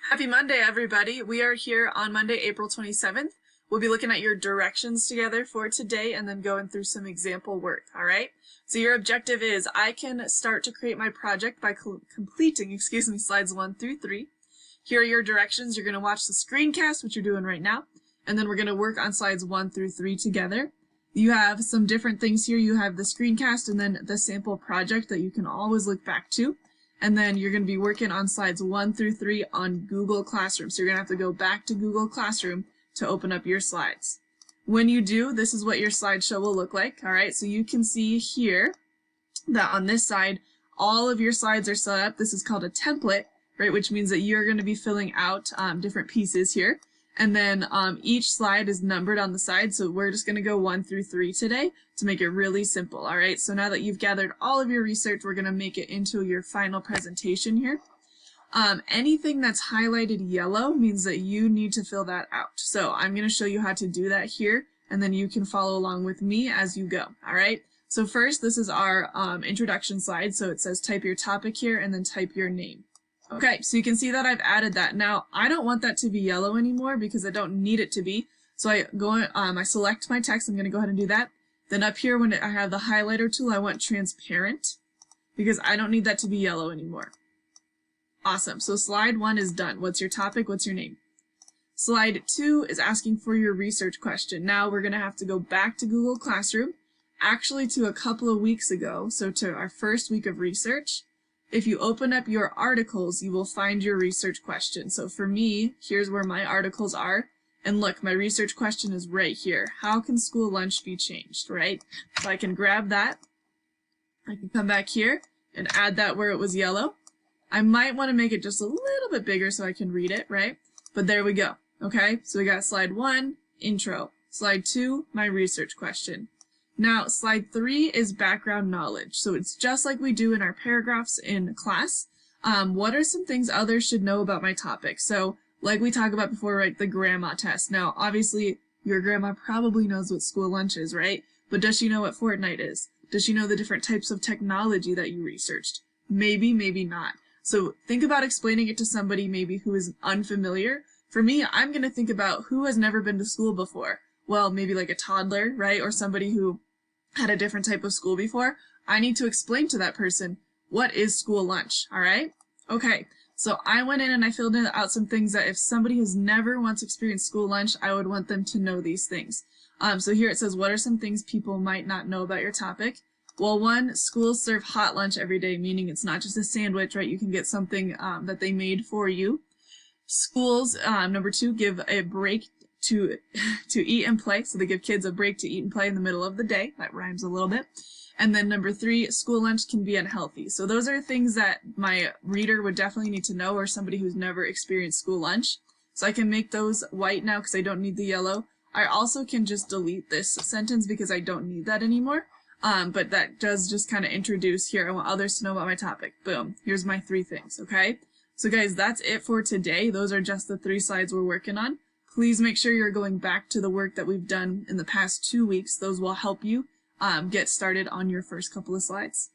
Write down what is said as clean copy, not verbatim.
Happy Monday, everybody. We are here on Monday, April 27th. We'll be looking at your directions together for today and then going through some example work, all right? So your objective is I can start to create my project by completing, slides 1 through 3. Here are your directions. You're going to watch the screencast, which you're doing right now, and then we're going to work on slides 1 through 3 together. You have some different things here. You have the screencast and then the sample project that you can always look back to. And then you're going to be working on slides 1 through 3 on Google Classroom. So you're going to have to go back to Google Classroom to open up your slides. When you do, this is what your slideshow will look like. All right, so you can see here that on this side, all of your slides are set up. This is called a template, right, which means that you're going to be filling out different pieces here. And then each slide is numbered on the side, so we're just going to go 1 through 3 today to make it really simple, all right? So now that you've gathered all of your research, we're going to make it into your final presentation here. Anything that's highlighted yellow means that you need to fill that out. So I'm going to show you how to do that here, and then you can follow along with me as you go, all right? So first, this is our introduction slide, so it says type your topic here and then type your name. Okay, so you can see that I've added that. Now, I don't want that to be yellow anymore because I don't need it to be. So I select my text. I'm going to go ahead and do that. Then up here, when I have the highlighter tool, I want transparent because I don't need that to be yellow anymore. Awesome. So slide 1 is done. What's your topic? What's your name? Slide 2 is asking for your research question. Now we're going to have to go back to Google Classroom, actually to a couple of weeks ago, so to our first week of research. If you open up your articles, you will find your research question. So for me, here's where my articles are. And look, my research question is right here. How can school lunch be changed, right? So I can grab that. I can come back here and add that where it was yellow. I might want to make it just a little bit bigger so I can read it, right? But there we go. Okay, so we got slide 1, intro. Slide 2, my research question. Now, slide 3 is background knowledge. So it's just like we do in our paragraphs in class. What are some things others should know about my topic? So like we talked about before, right, the grandma test. Now, obviously, your grandma probably knows what school lunch is, right? But does she know what Fortnite is? Does she know the different types of technology that you researched? Maybe, maybe not. So think about explaining it to somebody maybe who is unfamiliar. For me, I'm going to think about who has never been to school before. Well, maybe like a toddler, right? Or somebody who had a different type of school before. I need to explain to that person, what is school lunch, all right? Okay, so I went in and I filled out some things that if somebody has never once experienced school lunch, I would want them to know these things. So here it says, what are some things people might not know about your topic? Well, 1, schools serve hot lunch every day, meaning it's not just a sandwich, right? You can get something that they made for you. Schools, number 2, give a break to eat and play. So they give kids a break to eat and play in the middle of the day. That rhymes a little bit. And then number 3, school lunch can be unhealthy. So those are things that my reader would definitely need to know, or somebody who's never experienced school lunch. So I can make those white now because I don't need the yellow. I also can just delete this sentence because I don't need that anymore. But that does just kind of introduce here. I want others to know about my topic. Boom. Here's my 3 things, okay? So guys, that's it for today. Those are just the 3 slides we're working on. Please make sure you're going back to the work that we've done in the past 2 weeks. Those will help you get started on your first couple of slides.